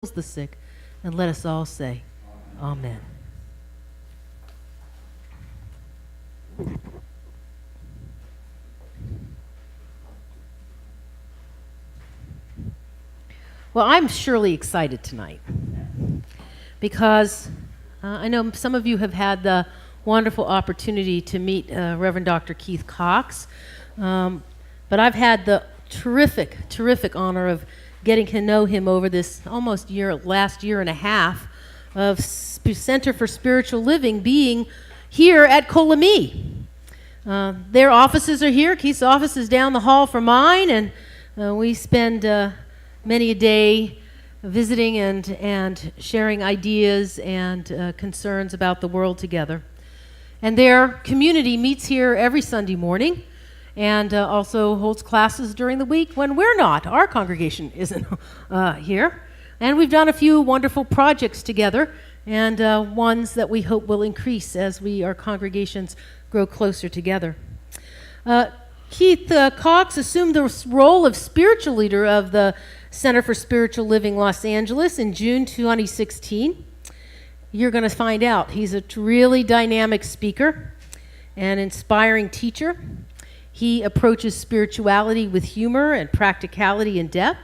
the sick, and let us all say, Amen. Well, I'm surely excited tonight because I know some of you have had the wonderful opportunity to meet Reverend Dr. Keith Cox, but I've had the terrific honor of getting to know him over this last year and a half of Center for Spiritual Living being here at Kol Ami. Their offices are here. Keith's office is down the hall from mine, and we spend many a day visiting and sharing ideas and concerns about the world together. And their community meets here every Sunday morning and also holds classes during the week when we're not. Our congregation isn't here. And we've done a few wonderful projects together, and ones that we hope will increase as our congregations grow closer together. Keith Cox assumed the role of spiritual leader of the Center for Spiritual Living Los Angeles in June 2016. You're going to find out. He's a really dynamic speaker, an inspiring teacher. He approaches spirituality with humor and practicality and depth.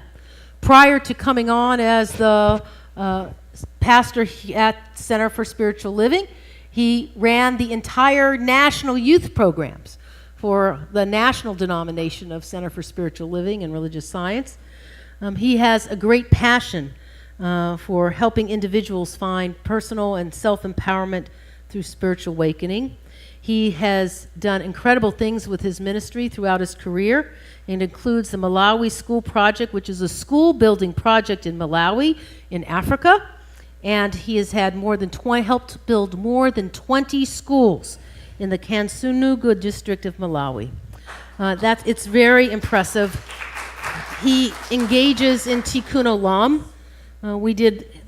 Prior to coming on as the pastor at Center for Spiritual Living, he ran the entire national youth programs for the national denomination of Center for Spiritual Living and Religious Science. He has a great passion for helping individuals find personal and self-empowerment through spiritual awakening. He has done incredible things with his ministry throughout his career. It includes the Malawi School Project, which is a school building project in Malawi in Africa. And he has had helped build more than 20 schools in the Kansunuga district of Malawi. It's very impressive. He engages in Tikkun Olam.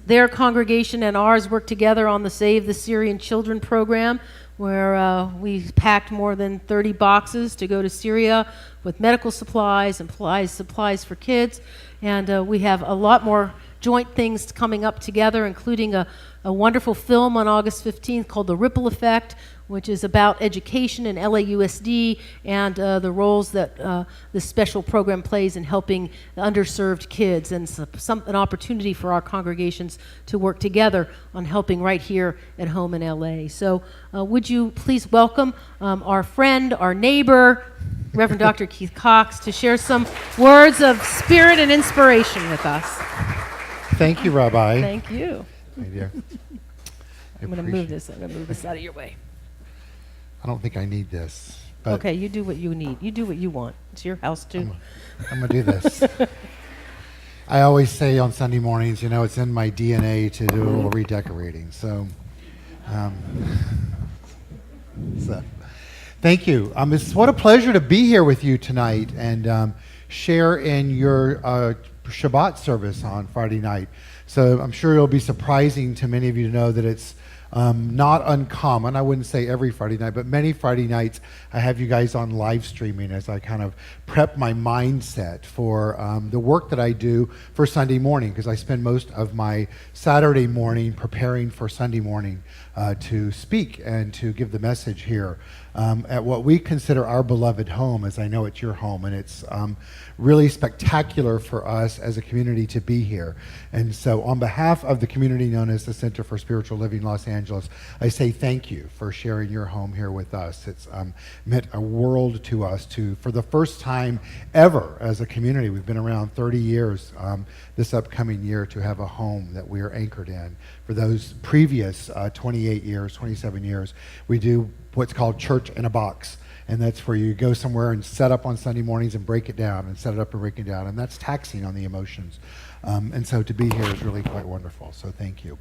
Their congregation and ours worked together on the Save the Syrian Children program, where we packed more than 30 boxes to go to Syria with medical supplies and supplies for kids. And we have a lot more joint things coming up together, including a wonderful film on August 15th called The Ripple Effect, which is about education in LAUSD and the roles that this special program plays in helping underserved kids, and an opportunity for our congregations to work together on helping right here at home in LA. So would you please welcome our friend, our neighbor, Reverend Dr. Keith Cox, to share some words of spirit and inspiration with us. Thank you, Rabbi. Thank you. My dear. I'm going to move this out of your way. I don't think I need this. But okay, you do what you need. You do what you want. It's your house, too. I'm going to do this. I always say on Sunday mornings, it's in my DNA to do a little redecorating. So thank you. What a pleasure to be here with you tonight and share in your Shabbat service on Friday night. So I'm sure it'll be surprising to many of you to know that it's not uncommon. I wouldn't say every Friday night, but many Friday nights I have you guys on live streaming as I kind of prep my mindset for the work that I do for Sunday morning, because I spend most of my Saturday morning preparing for Sunday morning to speak and to give the message here at what we consider our beloved home, as I know it's your home, and it's really spectacular for us as a community to be here. And so on behalf of the community known as the Center for Spiritual Living Los Angeles, I say thank you for sharing your home here with us. It's meant a world to us for the first time ever as a community, we've been around 30 years this upcoming year, to have a home that we are anchored in. For those previous 27 years, we do what's called church in a box. And that's where you go somewhere and set up on Sunday mornings and break it down and set it up and break it down. And that's taxing on the emotions. And so to be here is really quite wonderful. So thank you.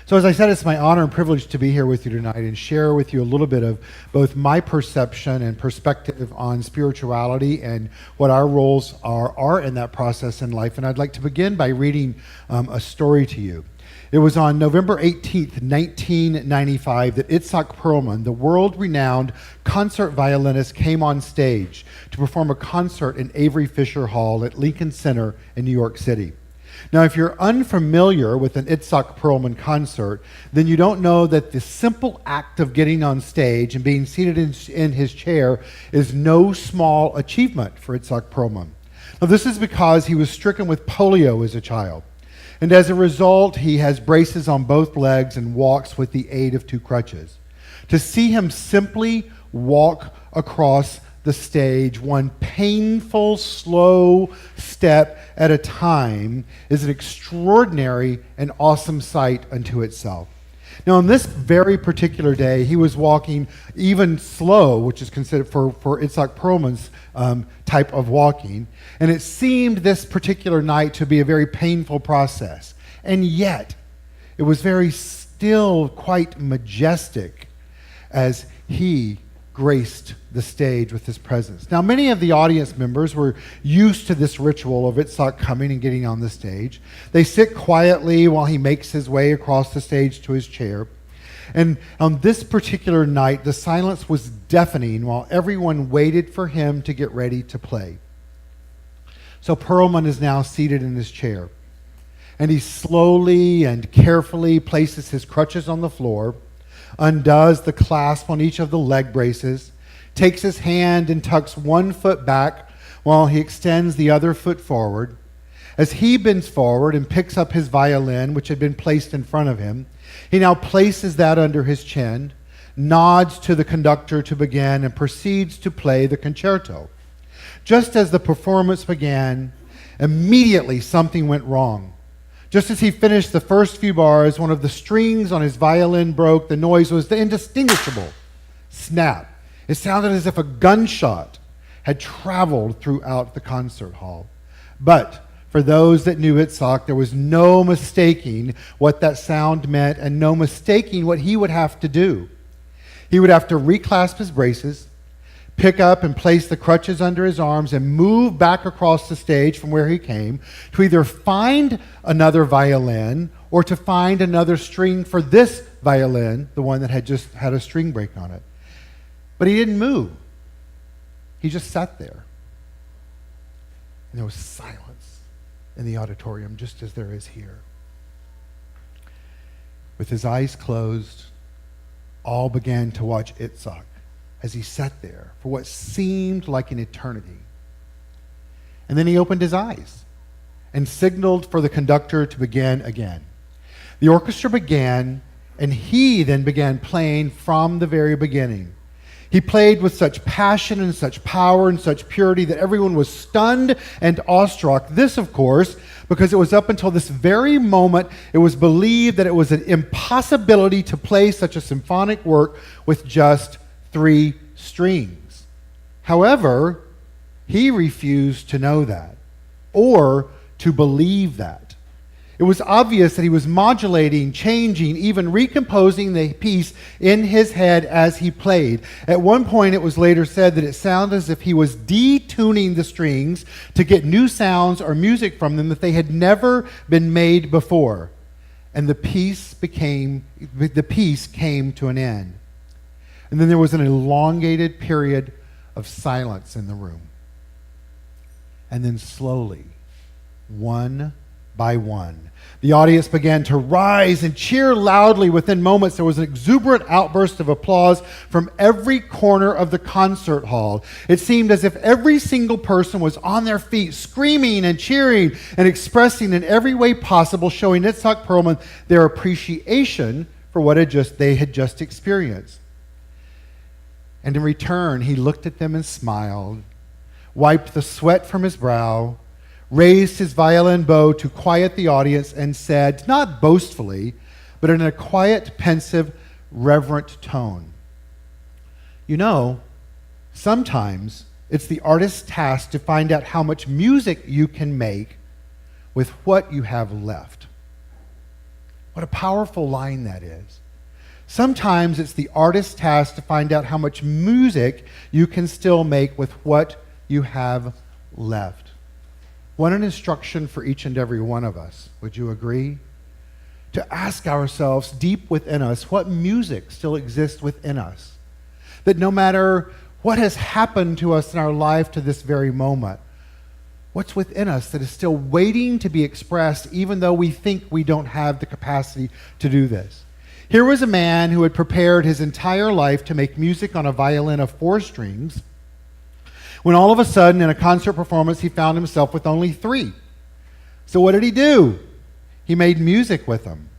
So as I said, it's my honor and privilege to be here with you tonight and share with you a little bit of both my perception and perspective on spirituality and what our roles are in that process in life. And I'd like to begin by reading a story to you. It was on November 18th, 1995, that Itzhak Perlman, the world-renowned concert violinist, came on stage to perform a concert in Avery Fisher Hall at Lincoln Center in New York City. Now, if you're unfamiliar with an Itzhak Perlman concert, then you don't know that the simple act of getting on stage and being seated in his chair is no small achievement for Itzhak Perlman. Now, this is because he was stricken with polio as a child. And as a result, he has braces on both legs and walks with the aid of 2 crutches. To see him simply walk across the stage, one painful, slow step at a time, is an extraordinary and awesome sight unto itself. Now, on this very particular day, he was walking even slow, which is considered for Itzhak Perlman's type of walking, and it seemed this particular night to be a very painful process. And yet, it was very still quite majestic as he graced the stage with his presence. Now, many of the audience members were used to this ritual of Itzhak coming and getting on the stage. They sit quietly while he makes his way across the stage to his chair. And on this particular night, the silence was deafening while everyone waited for him to get ready to play. So Perlman is now seated in his chair, and he slowly and carefully places his crutches on the floor, undoes the clasp on each of the leg braces, takes his hand and tucks one foot back while he extends the other foot forward. As he bends forward and picks up his violin, which had been placed in front of him, he now places that under his chin, nods to the conductor to begin, and proceeds to play the concerto. Just as the performance began, immediately something went wrong. Just as he finished the first few bars, one of the strings on his violin broke. The noise was the indistinguishable snap. It sounded as if a gunshot had traveled throughout the concert hall. But for those that knew Itzhak, there was no mistaking what that sound meant and no mistaking what he would have to do. He would have to reclasp his braces, pick up and place the crutches under his arms, and move back across the stage from where he came to either find another violin or to find another string for this violin, the one that had just had a string break on it. But he didn't move. He just sat there. And there was silence in the auditorium, just as there is here. With his eyes closed, all began to watch Itzhak as he sat there for what seemed like an eternity. And then he opened his eyes and signaled for the conductor to begin again. The orchestra began, and he then began playing from the very beginning. He played with such passion and such power and such purity that everyone was stunned and awestruck. This, of course, because it was up until this very moment, it was believed that it was an impossibility to play such a symphonic work with just 3 strings. However, he refused to know that or to believe that. It was obvious that he was modulating, changing, even recomposing the piece in his head as he played. At one point, it was later said that it sounded as if he was detuning the strings to get new sounds or music from them that they had never been made before. And the piece came to an end. And then there was an elongated period of silence in the room. And then slowly, one by one, the audience began to rise and cheer loudly. Within moments, there was an exuberant outburst of applause from every corner of the concert hall. It seemed as if every single person was on their feet, screaming and cheering and expressing in every way possible, showing Itzhak Perlman their appreciation for what they had just experienced. And in return, he looked at them and smiled, wiped the sweat from his brow, raised his violin bow to quiet the audience, and said, not boastfully, but in a quiet, pensive, reverent tone, "You know, sometimes it's the artist's task to find out how much music you can make with what you have left." What a powerful line that is. Sometimes it's the artist's task to find out how much music you can still make with what you have left. What an instruction for each and every one of us. Would you agree? To ask ourselves deep within us what music still exists within us. That no matter what has happened to us in our life to this very moment, What's within us that is still waiting to be expressed, even though we think we don't have the capacity to do this? Here was a man who had prepared his entire life to make music on a violin of 4 strings, when all of a sudden in a concert performance he found himself with only 3. So what did he do? He made music with them.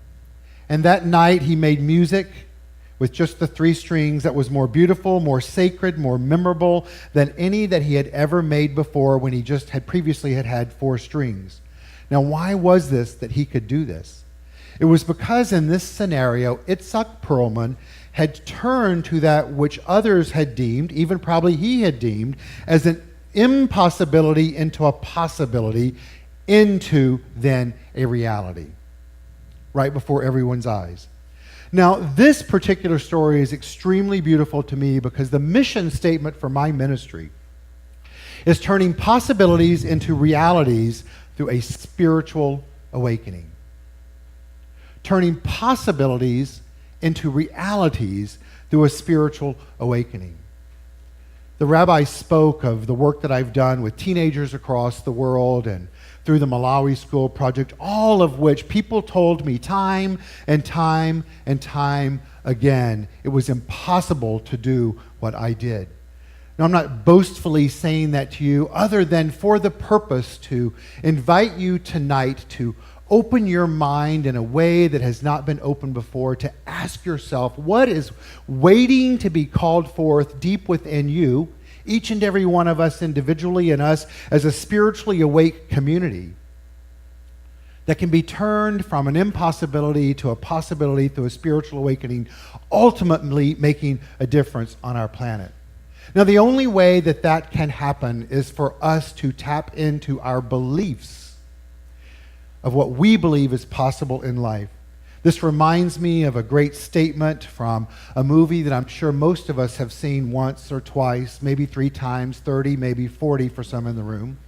And that night he made music with just the 3 strings that was more beautiful, more sacred, more memorable than any that he had ever made before, when he just had previously had 4 strings. Now, why was this that he could do this? It was because in this scenario, Itzhak Perlman had turned to that which others had deemed, even probably he had deemed, as an impossibility into a possibility, into then a reality, right before everyone's eyes. Now, this particular story is extremely beautiful to me because the mission statement for my ministry is turning possibilities into realities through a spiritual awakening. Turning possibilities into realities through a spiritual awakening. The rabbi spoke of the work that I've done with teenagers across the world and through the Malawi School Project, all of which people told me time and time and time again it was impossible to do what I did. Now, I'm not boastfully saying that to you other than for the purpose to invite you tonight to open your mind in a way that has not been opened before, to ask yourself what is waiting to be called forth deep within you, each and every one of us individually and us as a spiritually awake community that can be turned from an impossibility to a possibility through a spiritual awakening, ultimately making a difference on our planet. Now, the only way that that can happen is for us to tap into our beliefs of what we believe is possible in life. This reminds me of a great statement from a movie that I'm sure most of us have seen once or twice, maybe 3 times, 30, maybe 40 for some in the room.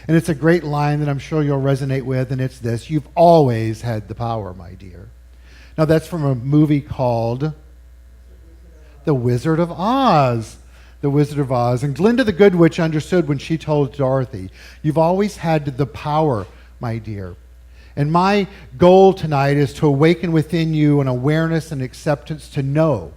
And it's a great line that I'm sure you'll resonate with, and it's this: "You've always had the power, my dear." Now, that's from a movie called The Wizard of Oz. The Wizard of Oz. And Glinda the Good Witch understood when she told Dorothy, "You've always had the power, my dear." And my goal tonight is to awaken within you an awareness and acceptance to know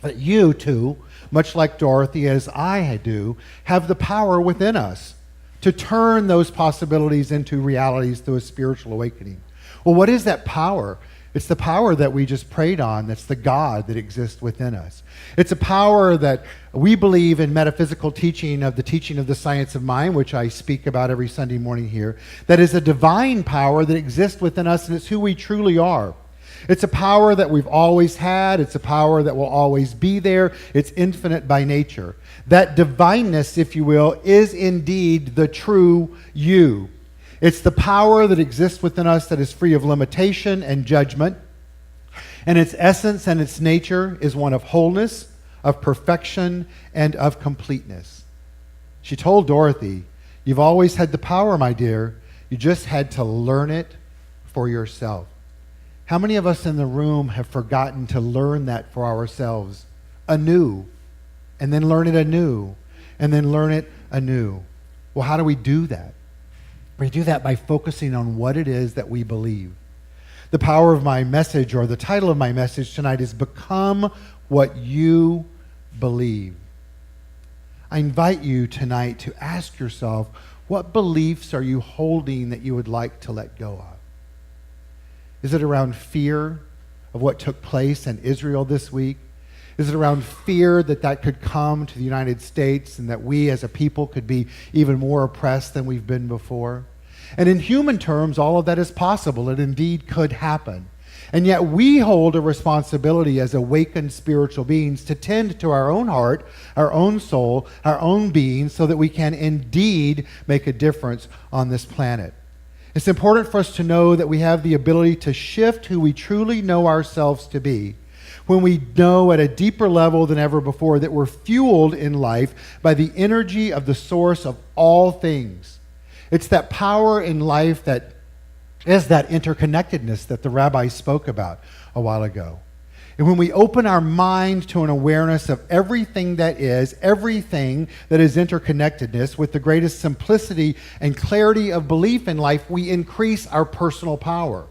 that you too, much like Dorothy, as I do, have the power within us to turn those possibilities into realities through a spiritual awakening. Well, what is that power? It's the power that we just prayed on. That's the God that exists within us. It's a power that we believe in metaphysical teaching of the science of mind, which I speak about every Sunday morning here, that is a divine power that exists within us, and it's who we truly are. It's a power that we've always had. It's a power that will always be there. It's infinite by nature. That divineness, if you will, is indeed the true you. It's the power that exists within us that is free of limitation and judgment. And its essence and its nature is one of wholeness, of perfection, and of completeness. She told Dorothy, "You've always had the power, my dear. You just had to learn it for yourself." How many of us in the room have forgotten to learn that for ourselves anew, and then learn it anew, and then learn it anew? Well, how do we do that? We do that by focusing on what it is that we believe. The power of my message, or the title of my message tonight, is "Become What You Believe." I invite you tonight to ask yourself, what beliefs are you holding that you would like to let go of? Is it around fear of what took place in Israel this week? Is it around fear that that could come to the United States and that we as a people could be even more oppressed than we've been before? And in human terms, all of that is possible. It indeed could happen. And yet we hold a responsibility as awakened spiritual beings to tend to our own heart, our own soul, our own being, so that we can indeed make a difference on this planet. It's important for us to know that we have the ability to shift who we truly know ourselves to be when we know at a deeper level than ever before that we're fueled in life by the energy of the source of all things. It's that power in life that is that interconnectedness that the rabbi spoke about a while ago. And when we open our mind to an awareness of everything that is interconnectedness with the greatest simplicity and clarity of belief in life, we increase our personal power.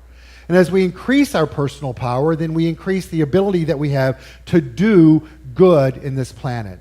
And as we increase our personal power, then we increase the ability that we have to do good in this planet.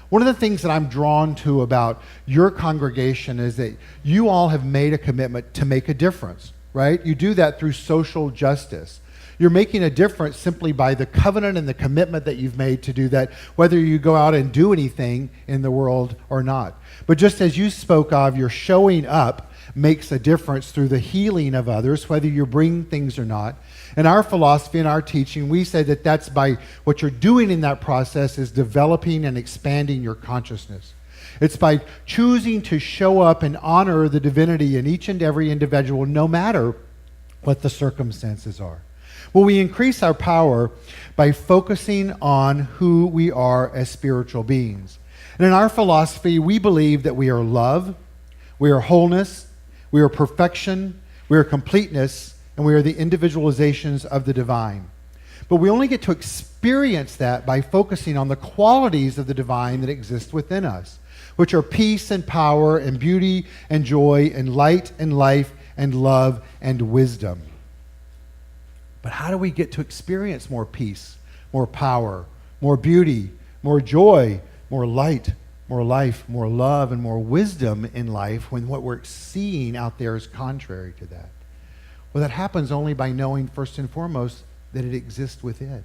One of the things that I'm drawn to about your congregation is that you all have made a commitment to make a difference, right? You do that through social justice. You're making a difference simply by the covenant and the commitment that you've made to do that, whether you go out and do anything in the world or not. But just as you spoke of, your showing up makes a difference through the healing of others, whether you bring things or not. In our philosophy and our teaching, we say that that's by what you're doing in that process is developing and expanding your consciousness. It's by choosing to show up and honor the divinity in each and every individual, no matter what the circumstances are. Well, we increase our power by focusing on who we are as spiritual beings. And in our philosophy, we believe that we are love, we are wholeness, we are perfection, we are completeness, and we are the individualizations of the divine. But we only get to experience that by focusing on the qualities of the divine that exist within us, which are peace and power and beauty and joy and light and life and love and wisdom. But how do we get to experience more peace, more power, more beauty, more joy, more light, more life, more love, and more wisdom in life when what we're seeing out there is contrary to that? Well, that happens only by knowing first and foremost that it exists within.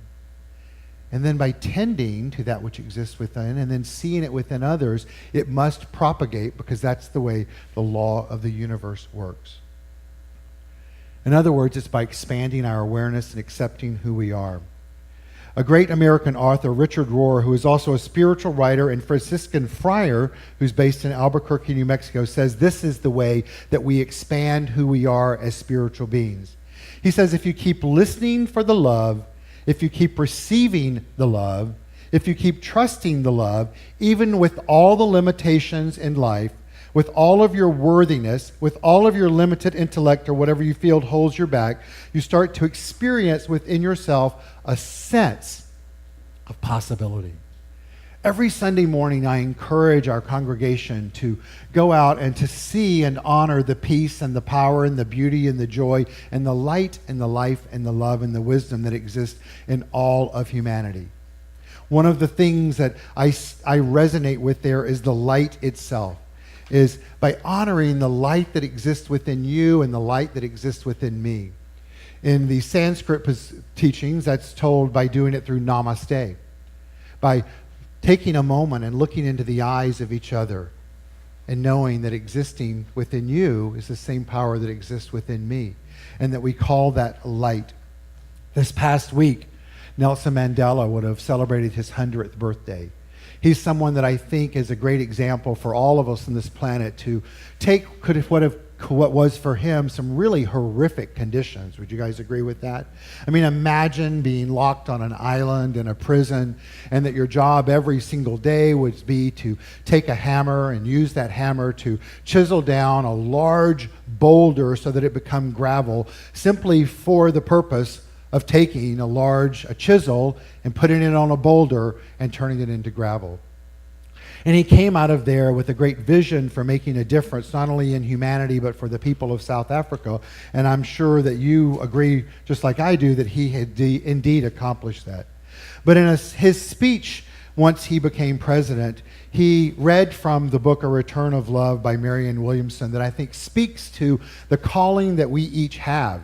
And then by tending to that which exists within and then seeing it within others, it must propagate because that's the way the law of the universe works. In other words, it's by expanding our awareness and accepting who we are. A great American author, Richard Rohr, who is also a spiritual writer and Franciscan friar who's based in Albuquerque, New Mexico, says this is the way that we expand who we are as spiritual beings. He says if you keep listening for the love, if you keep receiving the love, if you keep trusting the love, even with all the limitations in life, with all of your worthiness, with all of your limited intellect or whatever you feel holds your back, you start to experience within yourself a sense of possibility. Every Sunday morning, I encourage our congregation to go out and to see and honor the peace and the power and the beauty and the joy and the light and the life and the love and the wisdom that exists in all of humanity. One of the things that I resonate with there is the light itself. Is by honoring the light that exists within you and the light that exists within me. In the Sanskrit teachings, that's told by doing it through namaste, by taking a moment and looking into the eyes of each other and knowing that existing within you is the same power that exists within me, and that we call that light. This past week, Nelson Mandela would have celebrated his 100th birthday. He's someone that I think is a great example for all of us on this planet to take what was for him some really horrific conditions. Would you guys agree with that? I mean, imagine being locked on an island in a prison and that your job every single day would be to take a hammer and use that hammer to chisel down a large boulder so that it become gravel simply for the purpose of taking a chisel and putting it on a boulder and turning it into gravel. And he came out of there with a great vision for making a difference, not only in humanity, but for the people of South Africa. And I'm sure that you agree, just like I do, that he had indeed accomplished that. But in his speech, once he became president, he read from the book A Return of Love by Marianne Williamson that I think speaks to the calling that we each have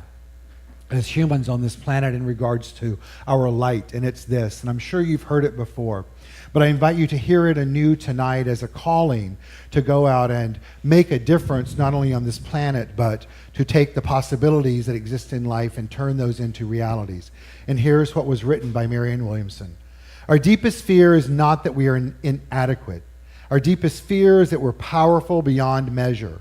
as humans on this planet in regards to our light, and it's this, and I'm sure you've heard it before, but I invite you to hear it anew tonight as a calling to go out and make a difference not only on this planet, but to take the possibilities that exist in life and turn those into realities. And here's what was written by Marianne Williamson. Our deepest fear is not that we are inadequate. Our deepest fear is that we're powerful beyond measure.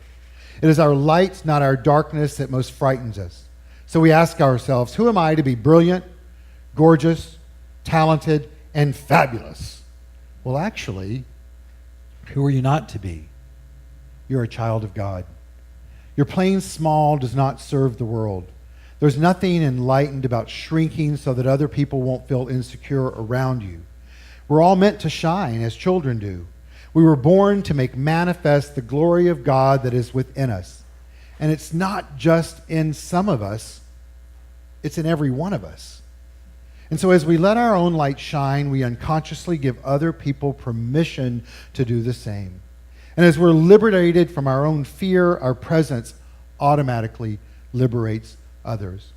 It is our light, not our darkness, that most frightens us. So we ask ourselves, who am I to be brilliant, gorgeous, talented, and fabulous? Well, actually, who are you not to be? You're a child of God. Your playing small does not serve the world. There's nothing enlightened about shrinking so that other people won't feel insecure around you. We're all meant to shine as children do. We were born to make manifest the glory of God that is within us. And it's not just in some of us, it's in every one of us. And so as we let our own light shine, we unconsciously give other people permission to do the same. And as we're liberated from our own fear, our presence automatically liberates others.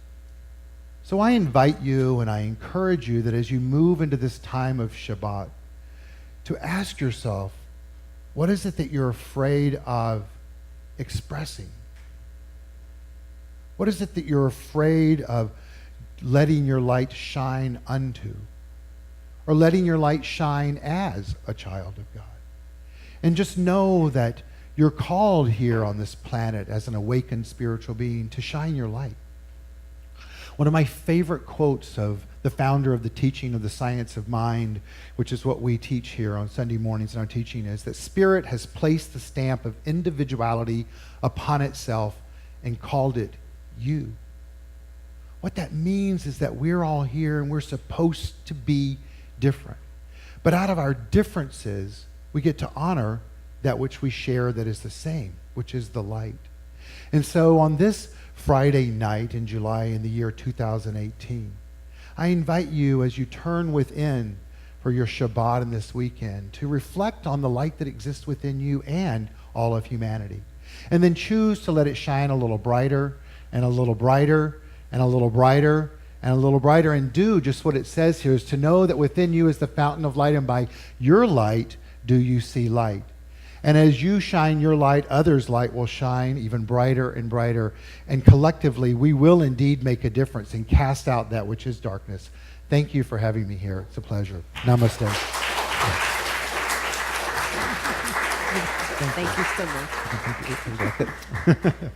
So I invite you and I encourage you that as you move into this time of Shabbat, to ask yourself, what is it that you're afraid of expressing? What is it that you're afraid of letting your light shine unto? Or letting your light shine as a child of God? And just know that you're called here on this planet as an awakened spiritual being to shine your light. One of my favorite quotes of the founder of the teaching of the science of mind, which is what we teach here on Sunday mornings in our teaching, is that spirit has placed the stamp of individuality upon itself and called it you. What that means is that we're all here and we're supposed to be different. But out of our differences, we get to honor that which we share that is the same, which is the light. And so on this Friday night in July in the year 2018, I invite you as you turn within for your Shabbat in this weekend to reflect on the light that exists within you and all of humanity. And then choose to let it shine a little brighter and a little brighter and a little brighter and a little brighter, and do just what it says here, is to know that within you is the fountain of light, and by your light do you see light. And as you shine your light, others' light will shine even brighter and brighter. And collectively, we will indeed make a difference and cast out that which is darkness. Thank you for having me here. It's a pleasure. Namaste. Thank you so much.